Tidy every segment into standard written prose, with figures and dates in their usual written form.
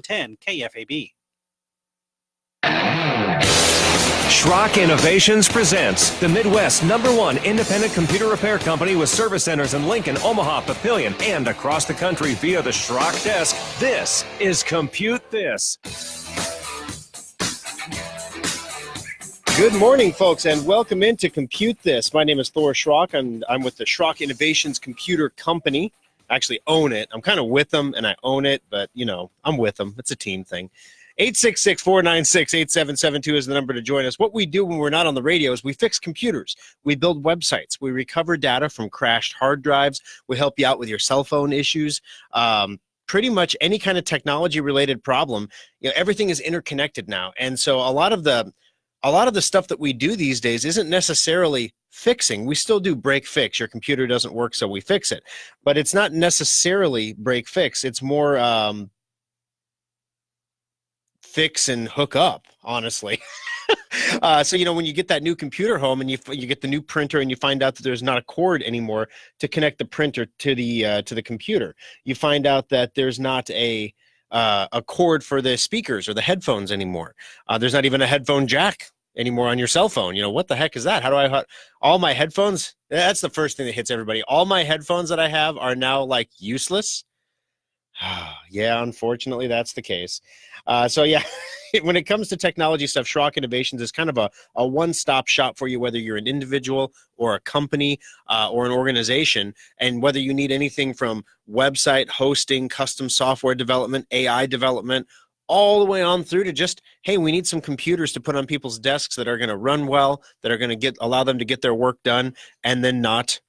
10 KFAB. Schrock Innovations presents the Midwest's #1 independent computer repair company with service centers in Lincoln, Omaha, Papillion, and across the country via the Schrock desk. This is Compute This. Good morning, folks, and welcome into Compute This. My name is Thor Schrock, and I'm with the Schrock Innovations Computer Company. I actually own it. I'm kind of with them, and I own it, but, you know, I'm with them. It's a team thing. 866-496-8772 is the number to join us. What we do when we're not on the radio is we fix computers. We build websites. We recover data from crashed hard drives. We help you out with your cell phone issues. Pretty much any kind of technology-related problem. You know, everything is interconnected now. And so a lot of the stuff that we do these days isn't necessarily fixing. We still do break fix. Your computer doesn't work, so we fix it. But it's not necessarily break fix. It's more fix and hook up, honestly. So, you know, when you get that new computer home and you get the new printer and you find out that there's not a cord anymore to connect the printer to the computer, you find out that there's not a cord for the speakers or the headphones anymore. There's not even a headphone jack anymore on your cell phone. You know, what the heck is that? How do I all my headphones? That's the first thing that hits everybody. All my headphones that I have are now like useless. Yeah, unfortunately, that's the case. So yeah, when it comes to technology stuff, Schrock Innovations is kind of a one-stop shop for you, whether you're an individual or a company or an organization, and whether you need anything from website hosting, custom software development, AI development, all the way on through to just, hey, we need some computers to put on people's desks that are going to run well, that are going to allow them to get their work done, and then not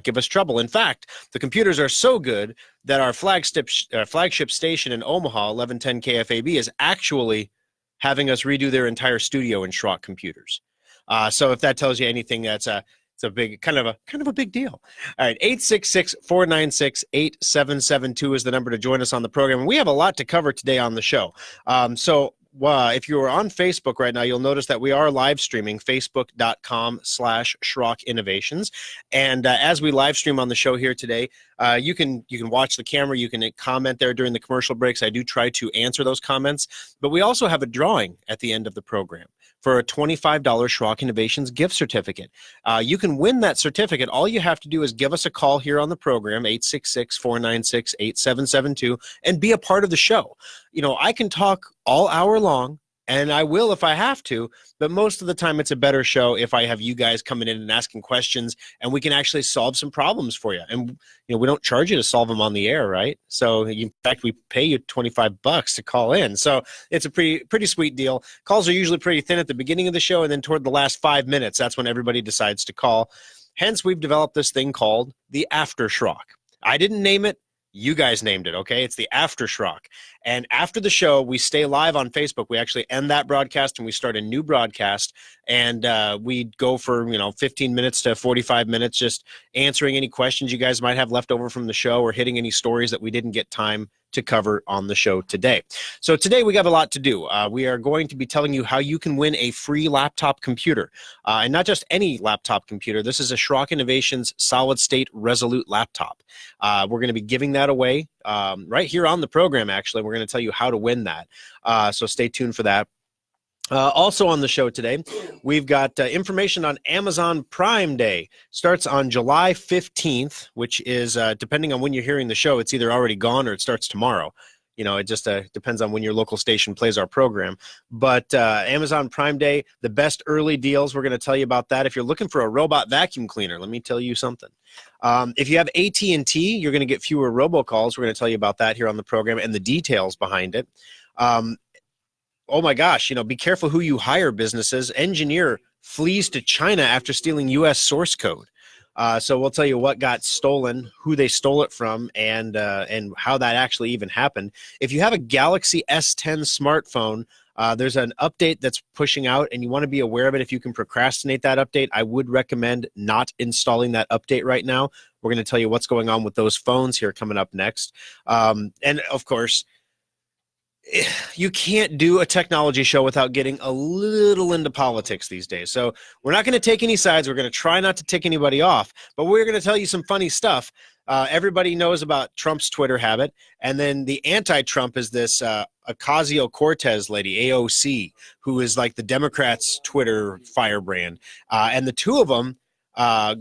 give us trouble. In fact, the computers are so good that our flagship station in Omaha, 1110 KFAB, is actually having us redo their entire studio in Schrock computers. So if that tells you anything, it's a big kind of a big deal. All right, 866-496-8772 is the number to join us on the program. And we have a lot to cover today on the show. If you are on Facebook right now, you'll notice that we are live streaming, facebook.com/Schrock Innovations. And as we live stream on the show here today, you can watch the camera. You can comment there during the commercial breaks. I do try to answer those comments. But we also have a drawing at the end of the program for a $25 Schrock Innovations gift certificate. You can win that certificate. All you have to do is give us a call here on the program, 866-496-8772, and be a part of the show. You know, I can talk all hour long, and I will if I have to, but most of the time it's a better show if I have you guys coming in and asking questions, and we can actually solve some problems for you. And, you know, we don't charge you to solve them on the air, right? So, in fact, we pay you $25 to call in. So it's a pretty sweet deal. Calls are usually pretty thin at the beginning of the show, and then toward the last 5 minutes, that's when everybody decides to call. Hence, we've developed this thing called the After Schrock. I didn't name it. You guys named it, okay? It's the After Schrock. And after the show, we stay live on Facebook. We actually end that broadcast and we start a new broadcast. And we go for, 15 minutes to 45 minutes, just answering any questions you guys might have left over from the show or hitting any stories that we didn't get time to cover on the show today. So today we got a lot to do. We are going to be telling you how you can win a free laptop computer. And not just any laptop computer. This is a Schrock Innovations solid state Resolute laptop. We're going to be giving that away right here on the program, actually. We're going to tell you how to win that. So stay tuned for that. Also on the show today, we've got information on Amazon Prime Day. Starts on July 15th, which is, depending on when you're hearing the show, it's either already gone or it starts tomorrow. You know, it just depends on when your local station plays our program. But Amazon Prime Day, the best early deals, we're going to tell you about that. If you're looking for a robot vacuum cleaner, let me tell you something. If you have AT&T, you're going to get fewer robocalls. We're going to tell you about that here on the program and the details behind it. Oh my gosh, be careful who you hire, businesses. Engineer flees to China after stealing U.S. source code. So we'll tell you what got stolen, who they stole it from, and how that actually even happened. If you have a Galaxy S10 smartphone, there's an update that's pushing out, and you want to be aware of it. If you can procrastinate that update, I would recommend not installing that update right now. We're going to tell you what's going on with those phones here coming up next. And, of course, you can't do a technology show without getting a little into politics these days. So we're not going to take any sides. We're going to try not to tick anybody off, but we're going to tell you some funny stuff. Everybody knows about Trump's Twitter habit. And then the anti-Trump is this Ocasio-Cortez lady, AOC, who is like the Democrats' Twitter firebrand. And the two of them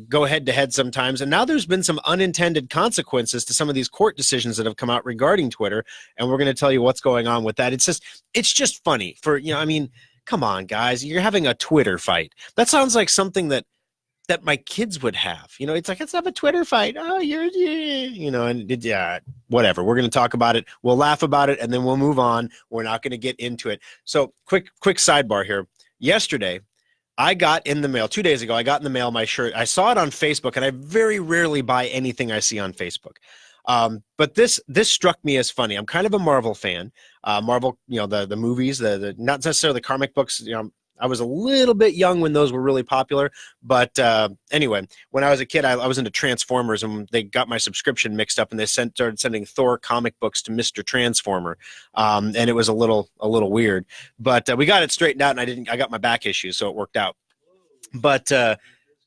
go head to head sometimes. And now there's been some unintended consequences to some of these court decisions that have come out regarding Twitter. And we're going to tell you what's going on with that. It's just funny for, I mean, come on, guys, you're having a Twitter fight. That sounds like something that my kids would have. It's like, let's have a Twitter fight. Oh, whatever. We're going to talk about it. We'll laugh about it, and then we'll move on. We're not going to get into it. So quick sidebar here. Yesterday, I got in the mail, 2 days ago, I got in the mail my shirt. I saw it on Facebook, and I very rarely buy anything I see on Facebook. But this struck me as funny. I'm kind of a Marvel fan. Marvel, the movies, the not necessarily the comic books. I was a little bit young when those were really popular, but anyway, when I was a kid, I was into Transformers, and they got my subscription mixed up, and they started sending Thor comic books to Mr. Transformer, and it was a little weird, but we got it straightened out, and I got my back issues, so it worked out. But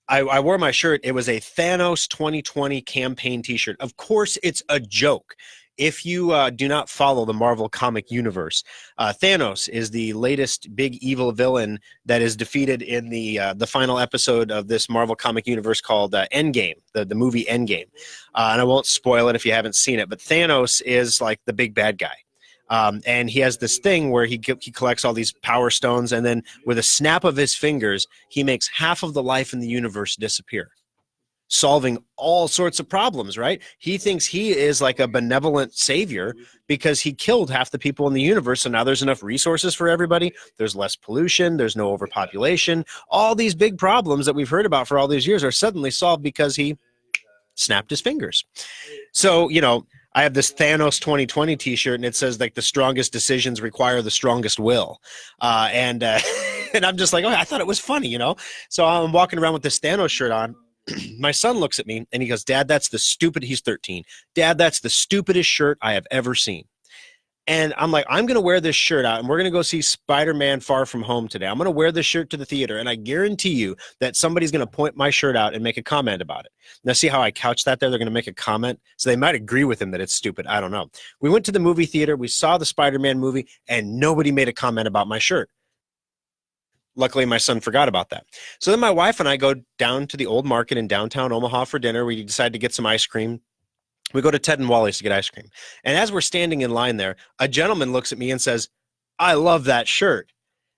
I wore my shirt. It was a Thanos 2020 campaign T-shirt. Of course, it's a joke. If you do not follow the Marvel comic universe, Thanos is the latest big evil villain that is defeated in the final episode of this Marvel comic universe called Endgame, the movie Endgame. And I won't spoil it if you haven't seen it, but Thanos is like the big bad guy. And he has this thing where he collects all these power stones, and then with a snap of his fingers, he makes half of the life in the universe disappear, solving all sorts of problems, right? He thinks he is like a benevolent savior because he killed half the people in the universe, so now there's enough resources for everybody. There's less pollution. There's no overpopulation. All these big problems that we've heard about for all these years are suddenly solved because he snapped his fingers. So, I have this Thanos 2020 T-shirt, and it says like the strongest decisions require the strongest will, and I'm just like, oh, I thought it was funny, So I'm walking around with this Thanos shirt on. My son looks at me and he goes, Dad, he's 13. Dad, that's the stupidest shirt I have ever seen. And I'm like, I'm going to wear this shirt out, and we're going to go see Spider-Man Far From Home today. I'm going to wear this shirt to the theater, and I guarantee you that somebody's going to point my shirt out and make a comment about it. Now, see how I couch that there? They're going to make a comment. So they might agree with him that it's stupid. I don't know. We went to the movie theater. We saw the Spider-Man movie, and nobody made a comment about my shirt. Luckily, my son forgot about that. So then my wife and I go down to the old market in downtown Omaha for dinner. We decide to get some ice cream. We go to Ted and Wally's to get ice cream. And as we're standing in line there, a gentleman looks at me and says, I love that shirt.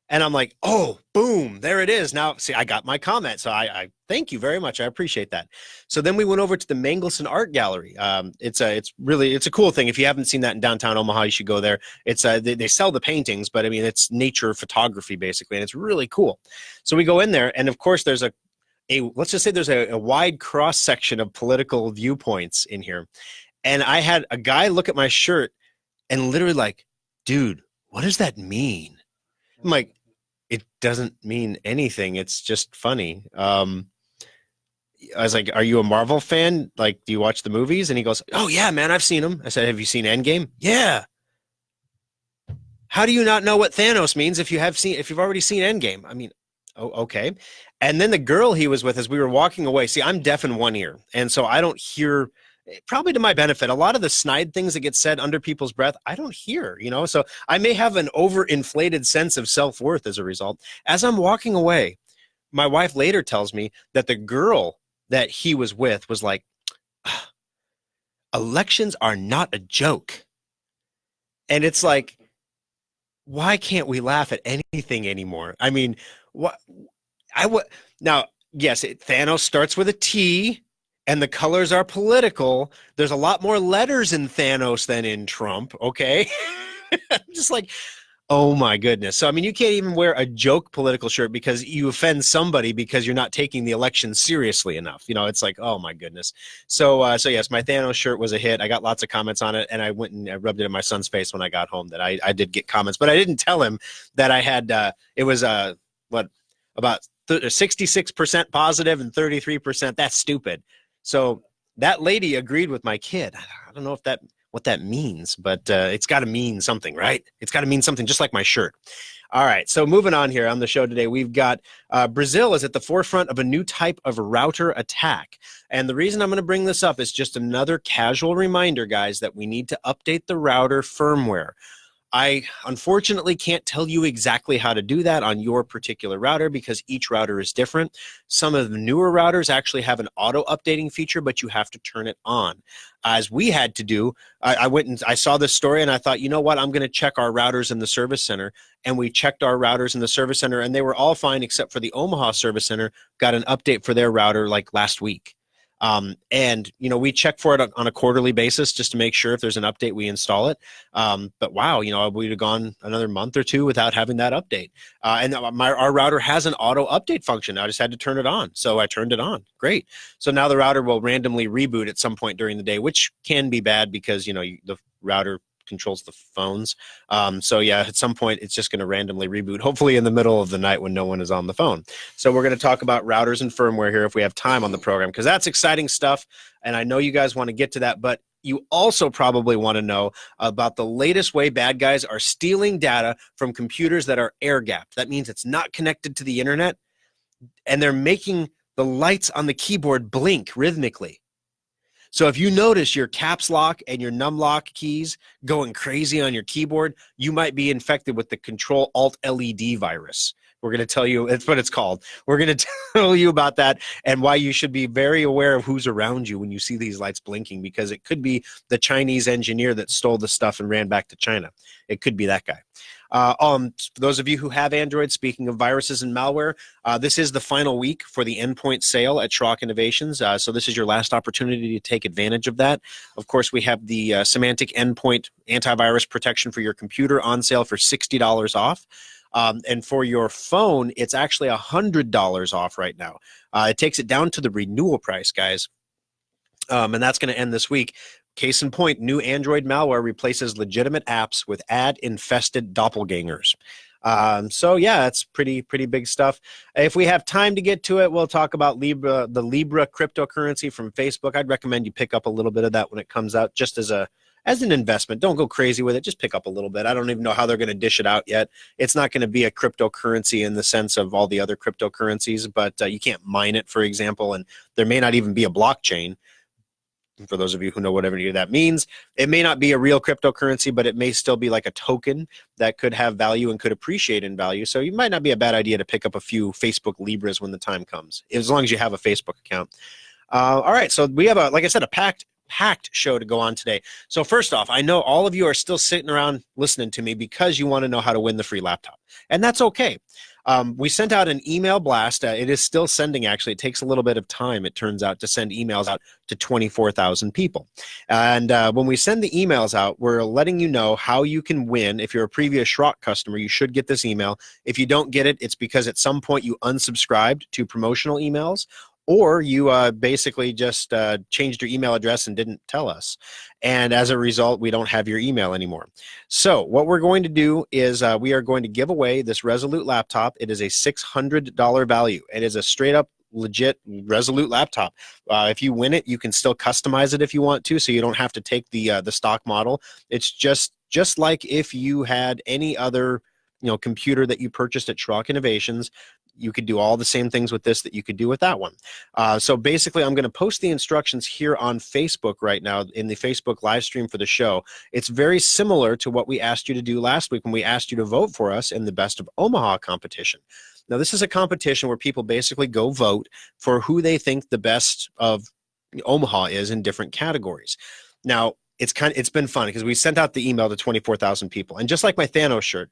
And I'm like, oh, boom, there it is. Now, see, I got my comment. So I thank you very much. I appreciate that. So then we went over to the Mangleson Art Gallery. It's a cool thing. If you haven't seen that in downtown Omaha, you should go there. It's they sell the paintings, but I mean, it's nature photography basically. And it's really cool. So we go in there, and of course there's let's just say there's a wide cross section of political viewpoints in here. And I had a guy look at my shirt and literally like, dude, what does that mean? I'm like, it doesn't mean anything. It's just funny. I was like, are you a Marvel fan? Like, do you watch the movies? And he goes, oh yeah, man, I've seen them. I said, have you seen Endgame? Yeah. How do you not know what Thanos means if you've already seen Endgame? I mean, oh, okay. And then the girl he was with, as we were walking away, see, I'm deaf in one ear. And so I don't hear, probably to my benefit, a lot of the snide things that get said under people's breath, I don't hear, so I may have an overinflated sense of self-worth as a result. As I'm walking away, my wife later tells me that the girl that he was with was like, elections are not a joke. And it's like, why can't we laugh at anything anymore? I mean, now, yes, Thanos starts with a T, and the colors are political. There's a lot more letters in Thanos than in Trump, okay? I'm just like, oh my goodness. So, I mean, you can't even wear a joke political shirt because you offend somebody because you're not taking the election seriously enough. It's like, oh my goodness. So yes, my Thanos shirt was a hit. I got lots of comments on it, and I went and I rubbed it in my son's face when I got home that I did get comments, but I didn't tell him that I had, it was about 66% positive and 33%. That's stupid. So that lady agreed with my kid. I don't know what that means, but it's got to mean something, right? It's got to mean something, just like my shirt. All right, so moving on here on the show today, we've got Brazil is at the forefront of a new type of router attack. And the reason I'm going to bring this up is just another casual reminder, guys, that we need to update the router firmware. I unfortunately can't tell you exactly how to do that on your particular router because each router is different. Some of the newer routers actually have an auto updating feature, but you have to turn it on. As we had to do, I went and I saw this story and I thought, you know what, I'm going to check our routers in the service center. And we checked our routers in the service center and they were all fine except for the Omaha service center got an update for their router like last week. And we check for it on a quarterly basis just to make sure if there's an update, we install it. But wow, we'd have gone another month or two without having that update. And our router has an auto update function. I just had to turn it on. So I turned it on. Great. So now the router will randomly reboot at some point during the day, which can be bad because, the router controls the phones. So yeah, at some point it's just going to randomly reboot, hopefully in the middle of the night when no one is on the phone. So we're going to talk about routers and firmware here if we have time on the program, because that's exciting stuff. And I know you guys want to get to that, but you also probably want to know about the latest way bad guys are stealing data from computers that are air-gapped. That means it's not connected to the internet, and they're making the lights on the keyboard blink rhythmically. So if you notice your caps lock and your num lock keys going crazy on your keyboard, you might be infected with the Control Alt LED virus. We're going to tell you, that's what it's called. We're going to tell you about that and why you should be very aware of who's around you when you see these lights blinking, because it could be the Chinese engineer that stole the stuff and ran back to China. It could be that guy. For those of you who have Android, speaking of viruses and malware, this is the final week for the endpoint sale at Schrock Innovations. So this is your last opportunity to take advantage of that. Of course, we have the Symantec Endpoint antivirus protection for your computer on sale for $60 off. And for your phone, it's actually $100 off right now. It takes it down to the renewal price, guys. And that's going to end this week. Case in point, new Android malware replaces legitimate apps with ad-infested doppelgangers. So yeah, it's pretty big stuff. If we have time to get to it, we'll talk about Libra, the Libra cryptocurrency from Facebook. I'd recommend you pick up a little bit of that when it comes out, just as an investment. Don't go crazy with it. Just pick up a little bit. I don't even know how they're going to dish it out yet. It's not going to be a cryptocurrency in the sense of all the other cryptocurrencies, but you can't mine it, for example, and there may not even be a blockchain. For those of you who know whatever that means, it may not be a real cryptocurrency, but it may still be like a token that could have value and could appreciate in value. So it might not be a bad idea to pick up a few Facebook Libras when the time comes, as long as you have a Facebook account. All right, so we have, like I said, a packed show to go on today. So first off, I know all of you are still sitting around listening to me because you want to know how to win the free laptop, and that's okay. We sent out an email blast. It is still sending, actually. It takes a little bit of time, it turns out, to send emails out to 24,000 people. And when we send the emails out, we're letting you know how you can win. If you're a previous Schrock customer, you should get this email. If you don't get it, it's because at some point you unsubscribed to promotional emails, or you basically just changed your email address and didn't tell us. And as a result, we don't have your email anymore. So what we're going to do is we are going to give away this Resolute laptop. It is a $600 value. It is a straight up legit Resolute laptop. If you win it, you can still customize it if you want to, so you don't have to take the stock model. It's just like if you had any other computer that you purchased at Schrock Innovations. You could do all the same things with this that you could do with that one. So basically, I'm going to post the instructions here on Facebook right now in the Facebook live stream for the show. It's very similar to what we asked you to do last week when we asked you to vote for us in the Best of Omaha competition. Now, this is a competition where people basically go vote for who they think the best of Omaha is in different categories. Now, it's been fun because we sent out the email to 24,000 people. And just like my Thanos shirt,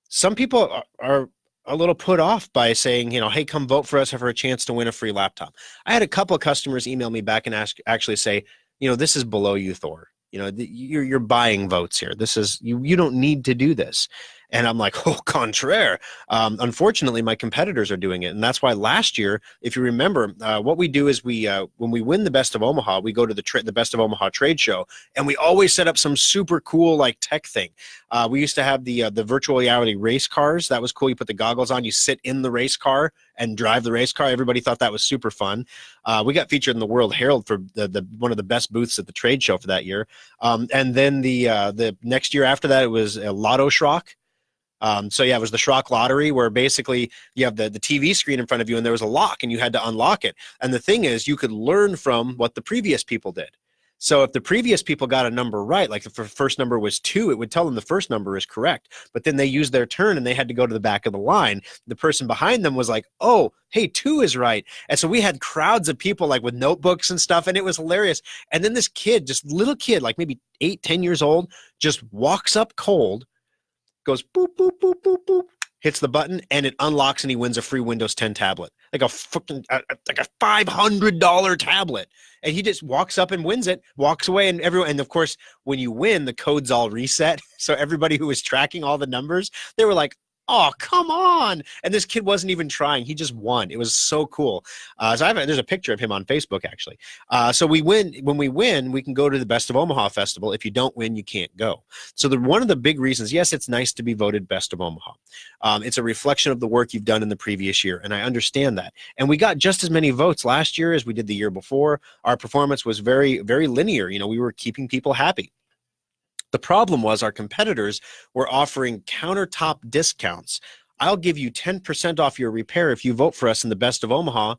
some people are a little put off by saying, hey, come vote for us for a chance to win a free laptop. I had a couple of customers email me back and actually say, this is below you, Thor. You're buying votes here. This is you don't need to do this. And I'm like, au contraire. Unfortunately, my competitors are doing it. And that's why last year, if you remember, what we do is when we win the Best of Omaha, we go to the Best of Omaha trade show, and we always set up some super cool tech thing. We used to have the virtual reality race cars. That was cool. You put the goggles on, you sit in the race car and drive the race car. Everybody thought that was super fun. We got featured in the World Herald for the one of the best booths at the trade show for that year. And then the next year after that, it was Lotto Schrock. So yeah, it was the Schrock lottery where basically you have the TV screen in front of you and there was a lock and you had to unlock it. And the thing is, you could learn from what the previous people did. So if the previous people got a number right, like if the first number was 2, it would tell them the first number is correct. But then they used their turn and they had to go to the back of the line. The person behind them was like, oh, hey, 2 is right. And so we had crowds of people like with notebooks and stuff, and it was hilarious. And then this kid, just little kid, like maybe 8, 10 years old, just walks up cold, goes boop, boop, boop, boop, boop, hits the button, and it unlocks and he wins a free Windows 10 tablet, like a fucking like a $500 tablet. And he just walks up and wins it, walks away, and everyone. And of course, when you win, the code's all reset. So everybody who was tracking all the numbers, they were like, oh, come on. And this kid wasn't even trying. He just won. It was so cool. There's a picture of him on Facebook, actually. So we win. When we win, we can go to the Best of Omaha Festival. If you don't win, you can't go. So one of the big reasons, yes, it's nice to be voted Best of Omaha. It's a reflection of the work you've done in the previous year, and I understand that. And we got just as many votes last year as we did the year before. Our performance was very, very linear. You know, we were keeping people happy. The problem was our competitors were offering countertop discounts. I'll give you 10% off your repair if you vote for us in the Best of Omaha.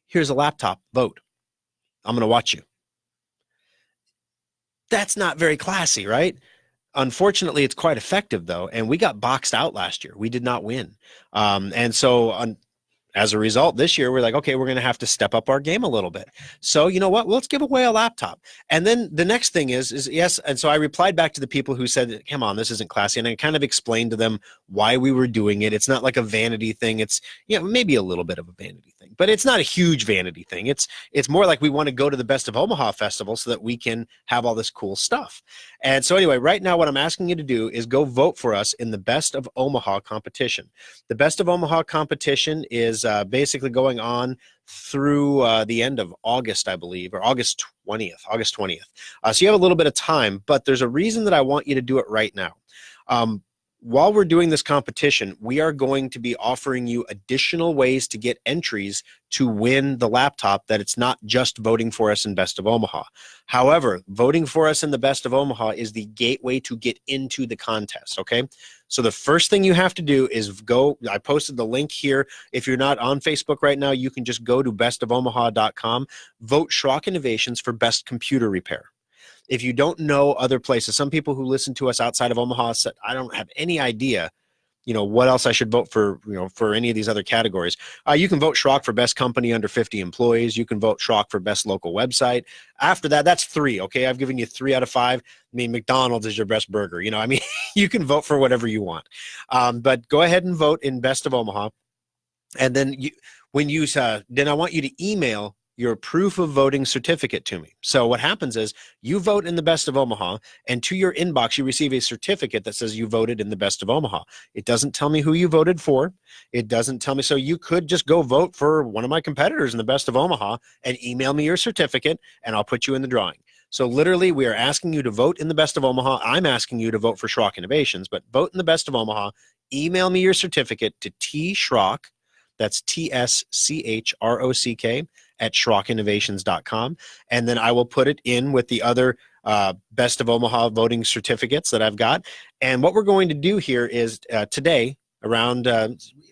Here's a laptop. Vote. I'm going to watch you. That's not very classy, right? Unfortunately, it's quite effective, though, and we got boxed out last year. We did not win. And so as a result, this year, we're like, okay, we're going to have to step up our game a little bit. So you know what? Well, let's give away a laptop. And then the next thing is yes. And so I replied back to the people who said, come on, this isn't classy. And I kind of explained to them why we were doing it. It's not like a vanity thing. It's, you know, maybe a little bit of a vanity thing, but it's not a huge vanity thing. It's more like we want to go to the Best of Omaha Festival so that we can have all this cool stuff. And so anyway, right now, what I'm asking you to do is go vote for us in the Best of Omaha competition. The Best of Omaha competition is basically going on through the end of August, I believe, or August 20th. So you have a little bit of time, but there's a reason that I want you to do it right now. While we're doing this competition, we are going to be offering you additional ways to get entries to win the laptop, that it's not just voting for us in Best of Omaha. However, voting for us in the Best of Omaha is the gateway to get into the contest, okay? So the first thing you have to do is go, I posted the link here. If you're not on Facebook right now, you can just go to bestofomaha.com, vote Schrock Innovations for Best Computer Repair. If you don't know other places, some people who listen to us outside of Omaha said, I don't have any idea, you know, what else I should vote for, you know, for any of these other categories. You can vote Schrock for Best Company Under 50 Employees. You can vote Schrock for Best Local Website. After that, that's 3, okay? I've given you 3 out of 5. I mean, McDonald's is your best burger. You know, I mean, you can vote for whatever you want. But go ahead and vote in Best of Omaha. And then then I want you to email your proof of voting certificate to me. So what happens is you vote in the Best of Omaha, and to your inbox, you receive a certificate that says you voted in the Best of Omaha. It doesn't tell me who you voted for. It doesn't tell me. So you could just go vote for one of my competitors in the Best of Omaha and email me your certificate, and I'll put you in the drawing. So literally, we are asking you to vote in the Best of Omaha. I'm asking you to vote for Schrock Innovations, but vote in the Best of Omaha. Email me your certificate to tschrock, that's TSCHROCK, at SchrockInnovations.com. And then I will put it in with the other Best of Omaha voting certificates that I've got. And what we're going to do here is today, around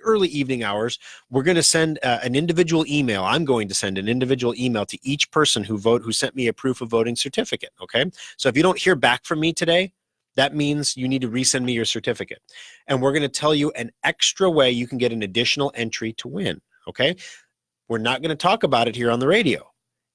early evening hours, we're going to send an individual email. I'm going to send an individual email to each person who sent me a proof of voting certificate, okay? So if you don't hear back from me today, that means you need to resend me your certificate. And we're going to tell you an extra way you can get an additional entry to win, okay? We're not going to talk about it here on the radio.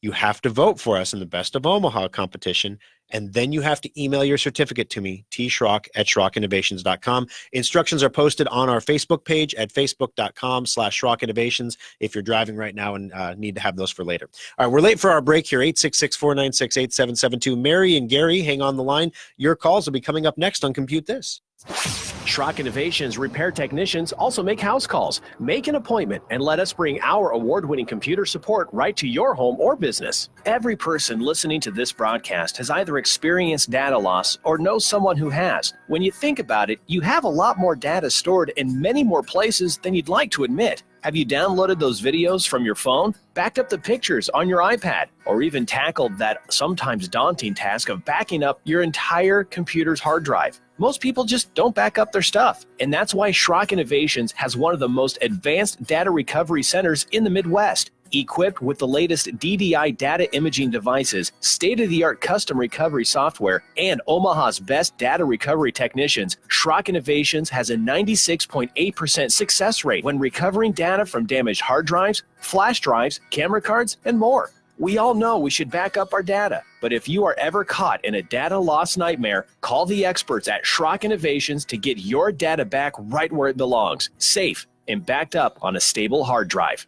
You have to vote for us in the Best of Omaha competition, and then you have to email your certificate to me, tschrock at SchrockInnovations.com. Instructions are posted on our Facebook page at facebook.com/SchrockInnovations if you're driving right now and need to have those for later. All right, we're late for our break here, 866-496-8772. Mary and Gary, hang on the line. Your calls will be coming up next on Compute This. Schrock Innovations repair technicians also make house calls. Make an appointment and let us bring our award-winning computer support right to your home or business. Every person listening to this broadcast has either experienced data loss or knows someone who has. When you think about it, you have a lot more data stored in many more places than you'd like to admit. Have you downloaded those videos from your phone, backed up the pictures on your iPad, or even tackled that sometimes daunting task of backing up your entire computer's hard drive? Most people just don't back up their stuff, and that's why Schrock Innovations has one of the most advanced data recovery centers in the Midwest. Equipped with the latest DDI data imaging devices, state-of-the-art custom recovery software, and Omaha's best data recovery technicians, Schrock Innovations has a 96.8% success rate when recovering data from damaged hard drives, flash drives, camera cards, and more. We all know we should back up our data, but if you are ever caught in a data loss nightmare, call the experts at Schrock Innovations to get your data back right where it belongs, safe and backed up on a stable hard drive.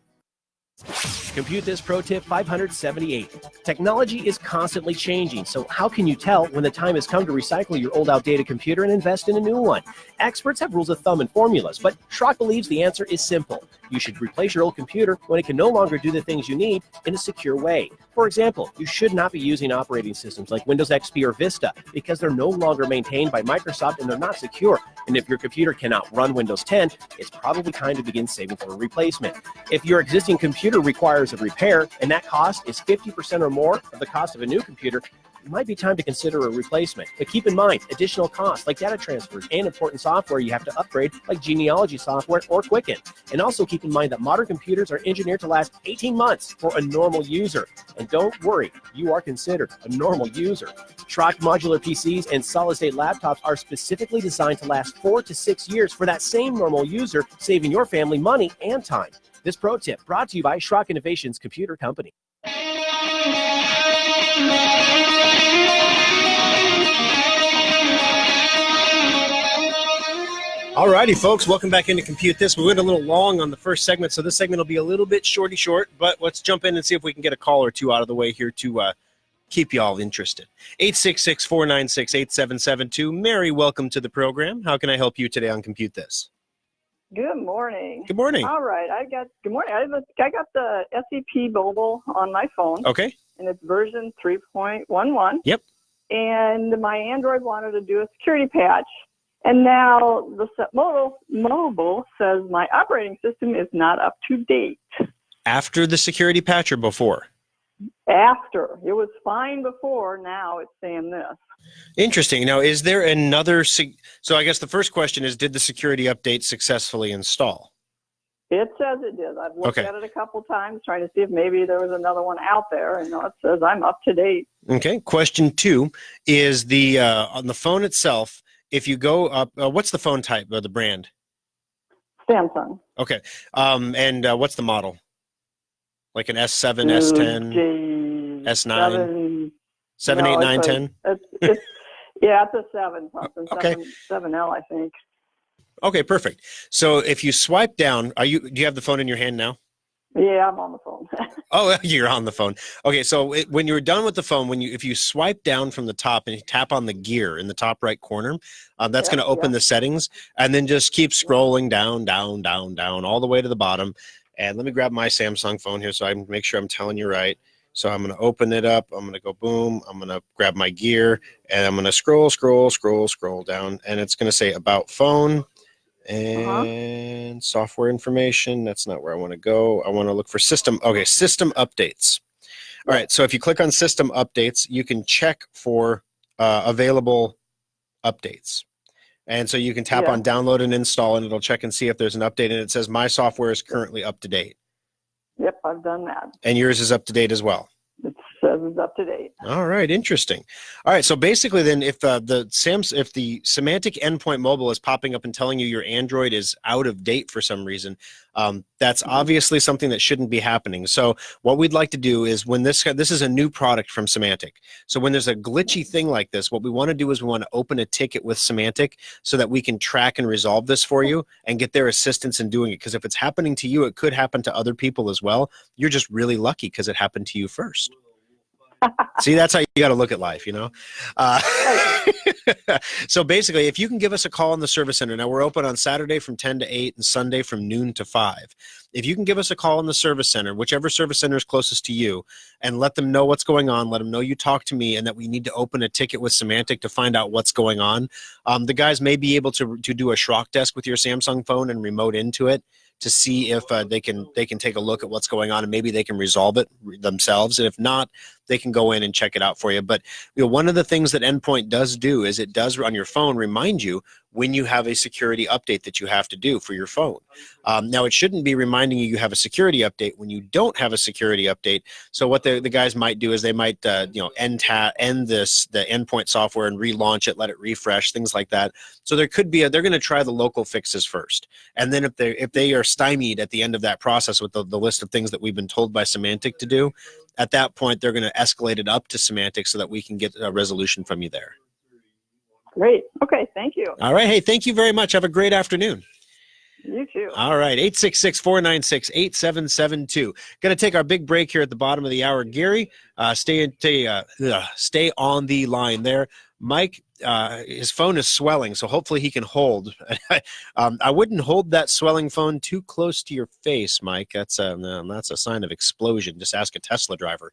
Compute This Pro Tip 578. Technology is constantly changing, so how can you tell when the time has come to recycle your old outdated computer and invest in a new one? Experts have rules of thumb and formulas, but Schrock believes the answer is simple. You should replace your old computer when it can no longer do the things you need in a secure way. For example, you should not be using operating systems like Windows XP or Vista because they're no longer maintained by Microsoft and they're not secure. And if your computer cannot run Windows 10, it's probably time to begin saving for a replacement. If your existing computer requires a repair and that cost is 50% or more of the cost of a new computer, it might be time to consider a replacement. But keep in mind, additional costs like data transfers and important software you have to upgrade like genealogy software or Quicken. And also keep in mind that modern computers are engineered to last 18 months for a normal user. And don't worry, you are considered a normal user. Schrock modular PCs and solid-state laptops are specifically designed to last 4 to 6 years for that same normal user, saving your family money and time. This pro tip brought to you by Schrock Innovations Computer Company. Alrighty, folks, welcome back into Compute This. We went a little long on the first segment, so this segment will be a little bit short, but let's jump in and see if we can get a call or two out of the way here to keep you all interested. 866-496-8772. Mary, welcome to the program. How can I help you today on Compute This? Good morning. Good morning. All right, good morning. I got the SEP mobile on my phone. Okay. And it's version 3.11. Yep. And my Android wanted to do a security patch. And now the mobile says my operating system is not up to date. After the security patch or before? After. It was fine before. Now it's saying this. Interesting. Now, is there another? So I guess the first question is, did the security update successfully install? It says it did. I've looked at it a couple times trying to see if maybe there was another one out there. And it says I'm up to date. Okay. Question 2 is the on the phone itself. If you go up, what's the phone type or the brand? Samsung. Okay. And what's the model? Like an S7, S10, S9? 7, 8, 9, 10? Yeah, it's a 7 something. Okay. 7L, I think. Okay, perfect. So if you swipe down, do you have the phone in your hand now? Yeah, I'm on the phone. Oh, you're on the phone. Okay, so when you're done with the phone, if you swipe down from the top and you tap on the gear in the top right corner, that's going to open the settings, and then just keep scrolling down, all the way to the bottom. And let me grab my Samsung phone here so I can make sure I'm telling you right. So I'm going to open it up. I'm going to go boom. I'm going to grab my gear, and I'm going to scroll down, and it's going to say about phone. And software information. That's not where I want to go. I want to look for system. Okay, system updates. All right, so if you click on system updates, you can check for available updates. And so you can tap on download and install, and it'll check and see if there's an update. And it says my software is currently up to date. Yep, I've done that. And yours is up to date as well. It says it's up to date. All right, interesting. All right, so basically then if the Symantec Endpoint Mobile is popping up and telling you your Android is out of date for some reason, that's obviously something that shouldn't be happening. So what we'd like to do is when this is a new product from Symantec. So when there's a glitchy thing like this, what we want to do is we want to open a ticket with Symantec so that we can track and resolve this for you and get their assistance in doing it. Because if it's happening to you, it could happen to other people as well. You're just really lucky because it happened to you first. See, that's how you got to look at life, you know? So basically, if you can give us a call in the service center. Now, we're open on Saturday from 10 to 8 and Sunday from noon to 5. If you can give us a call in the service center, whichever service center is closest to you, and let them know what's going on, let them know you talked to me and that we need to open a ticket with Symantec to find out what's going on. The guys may be able to do a Schrock desk with your Samsung phone and remote into it to see if they can take a look at what's going on, and maybe they can resolve it themselves. And if not, they can go in and check it out for you. But one of the things that Endpoint does do is it does on your phone remind you when you have a security update that you have to do for your phone. Now, it shouldn't be reminding you have a security update when you don't have a security update. So what the guys might do is they might end the Endpoint software and relaunch it, let it refresh, things like that. So there could be they're going to try the local fixes first, and then if they are stymied at the end of that process with the list of things that we've been told by Symantec to do, at that point they're going to escalate it up to Symantec so that we can get a resolution from you there. Great. Okay. Thank you. All right. Hey, thank you very much. Have a great afternoon. You too. All right. 866-496-8772. Going to take our big break here at the bottom of the hour. Gary, stay on the line there. Mike, his phone is swelling, so hopefully he can hold. I wouldn't hold that swelling phone too close to your face, Mike. That's a sign of explosion. Just ask a Tesla driver.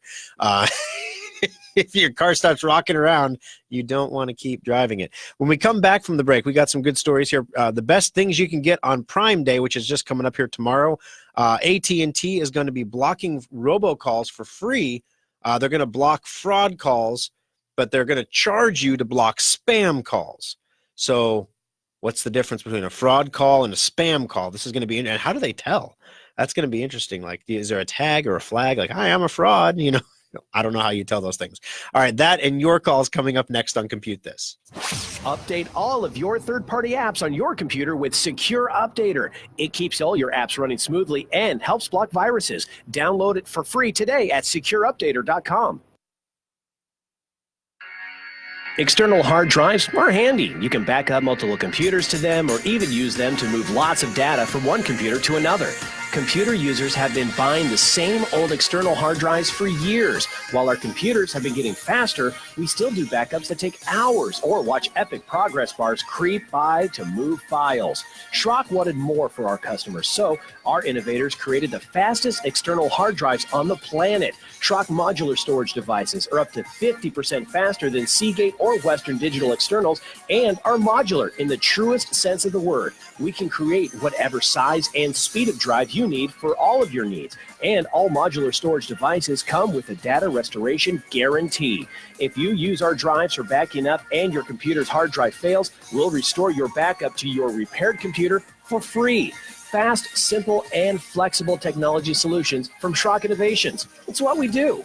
If your car starts rocking around, you don't want to keep driving it. When we come back from the break, we got some good stories here. The best things you can get on Prime Day, which is just coming up here tomorrow. AT&T is going to be blocking robocalls for free. They're going to block fraud calls, but they're going to charge you to block spam calls. So what's the difference between a fraud call and a spam call? This is going to be, and how do they tell? That's going to be interesting. Like, is there a tag or a flag? Like, hi, I'm a fraud, I don't know how you tell those things. All right, that and your calls coming up next on Compute This. Update all of your third-party apps on your computer with Secure Updater. It keeps all your apps running smoothly and helps block viruses. Download it for free today at secureupdater.com. External hard drives are handy. You can back up multiple computers to them or even use them to move lots of data from one computer to another. Computer users have been buying the same old external hard drives for years. While our computers have been getting faster, we still do backups that take hours or watch epic progress bars creep by to move files. Schrock wanted more for our customers, so our innovators created the fastest external hard drives on the planet. Schrock modular storage devices are up to 50% faster than Seagate or Western Digital externals and are modular in the truest sense of the word. We can create whatever size and speed of drive you need for all of your needs. And all modular storage devices come with a data restoration guarantee. If you use our drives for backing up and your computer's hard drive fails, we'll restore your backup to your repaired computer for free. Fast, simple, and flexible technology solutions from Schrock Innovations. It's what we do.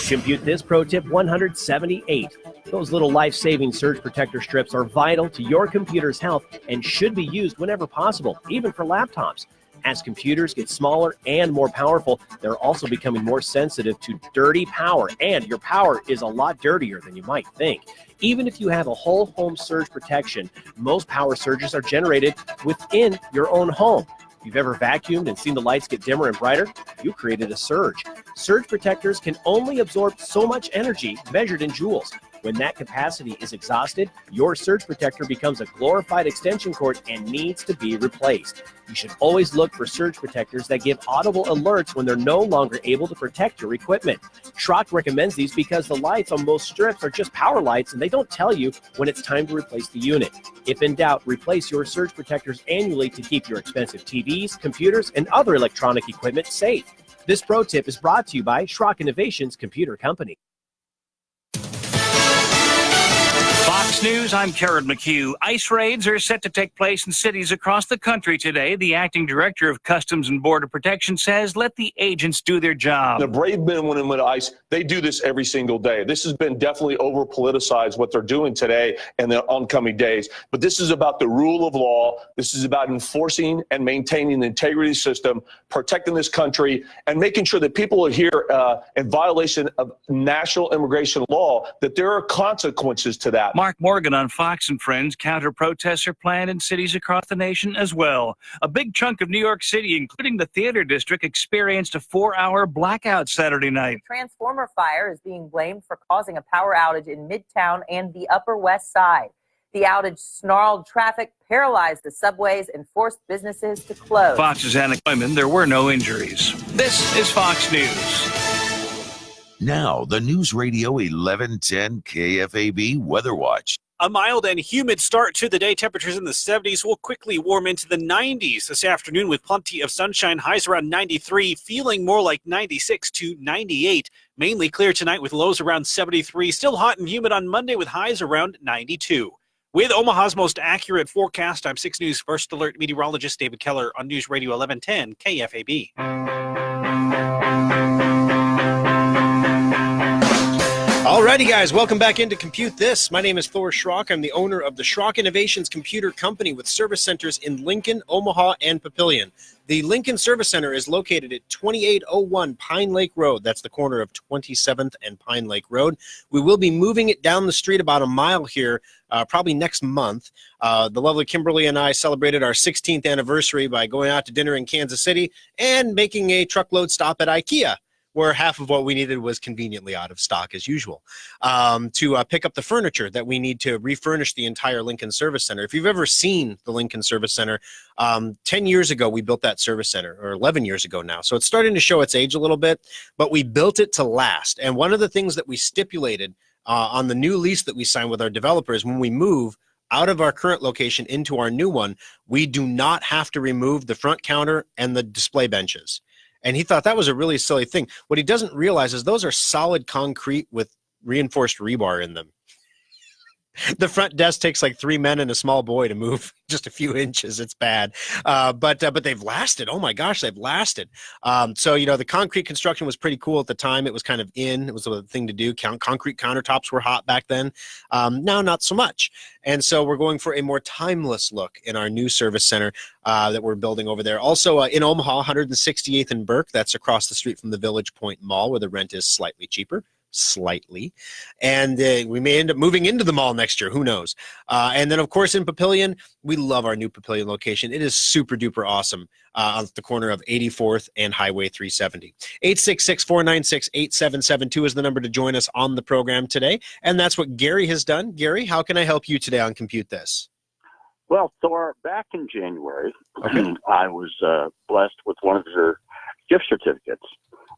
Compute This Pro Tip 178. Those little life-saving surge protector strips are vital to your computer's health and should be used whenever possible, even for laptops. As computers get smaller and more powerful, they're also becoming more sensitive to dirty power, and your power is a lot dirtier than you might think. Even if you have a whole home surge protection, most power surges are generated within your own home. If you've ever vacuumed and seen the lights get dimmer and brighter, you created a surge. Surge protectors can only absorb so much energy measured in joules. When that capacity is exhausted, your surge protector becomes a glorified extension cord and needs to be replaced. You should always look for surge protectors that give audible alerts when they're no longer able to protect your equipment. Schrock recommends these because the lights on most strips are just power lights and they don't tell you when it's time to replace the unit. If in doubt, replace your surge protectors annually to keep your expensive TVs, computers, and other electronic equipment safe. This pro tip is brought to you by Schrock Innovations Computer Company. Fox News, I'm Karen McHugh. ICE raids are set to take place in cities across the country today. The acting director of Customs and Border Protection says let the agents do their job. The brave men and women of ICE, they do this every single day. This has been definitely over-politicized, what they're doing today and the oncoming days. But this is about the rule of law. This is about enforcing and maintaining the integrity of the system, protecting this country, and making sure that people are here in violation of national immigration law, that there are consequences to that. Mark Morgan on Fox and Friends. Counter-protests are planned in cities across the nation as well. A big chunk of New York City, including the theater district, experienced a 4-hour blackout Saturday night. Transformer fire is being blamed for causing a power outage in Midtown and the Upper West Side. The outage snarled traffic, paralyzed the subways, and forced businesses to close. Fox's Anna Clement, there were no injuries. This is Fox News. Now, the News Radio 1110 KFAB Weather Watch. A mild and humid start to the day. Temperatures in the 70s will quickly warm into the 90s this afternoon with plenty of sunshine. Highs around 93, feeling more like 96 to 98. Mainly clear tonight with lows around 73. Still hot and humid on Monday with highs around 92. With Omaha's most accurate forecast, I'm 6 News First Alert meteorologist David Keller on News Radio 1110 KFAB. Alrighty, guys, welcome back into Compute This. My name is Thor Schrock. I'm the owner of the Schrock Innovations Computer Company with service centers in Lincoln, Omaha, and Papillion. The Lincoln Service Center is located at 2801 Pine Lake Road. That's the corner of 27th and Pine Lake Road. We will be moving it down the street about a mile here, probably next month. The lovely Kimberly and I celebrated our 16th anniversary by going out to dinner in Kansas City and making a truckload stop at IKEA, where half of what we needed was conveniently out of stock as usual, to pick up the furniture that we need to refurnish the entire Lincoln Service Center. If you've ever seen the Lincoln Service Center, 10 years ago we built that service center, or 11 years ago now. So it's starting to show its age a little bit, but we built it to last. And one of the things that we stipulated on the new lease that we signed with our developers, when we move out of our current location into our new one, we do not have to remove the front counter and the display benches. And he thought that was a really silly thing. What he doesn't realize is those are solid concrete with reinforced rebar in them. The front desk takes like 3 men and a small boy to move just a few inches. It's bad. But they've lasted. Oh my gosh, they've lasted. So, you know, the concrete construction was pretty cool at the time. It was kind of in. It was the thing to do. Concrete countertops were hot back then. Now, not so much. And so we're going for a more timeless look in our new service center that we're building over there. Also in Omaha, 168th and Burke. That's across the street from the Village Point Mall, where the rent is slightly cheaper. And we may end up moving into the mall next year. Who knows? And then, of course, in Papillion, we love our new Papillion location. It is super duper awesome on the corner of 84th and Highway 370. 866-496-8772 is the number to join us on the program today. And that's what Gary has done. Gary, how can I help you today on Compute This? Well, Thor, back in January, I was blessed with one of your gift certificates.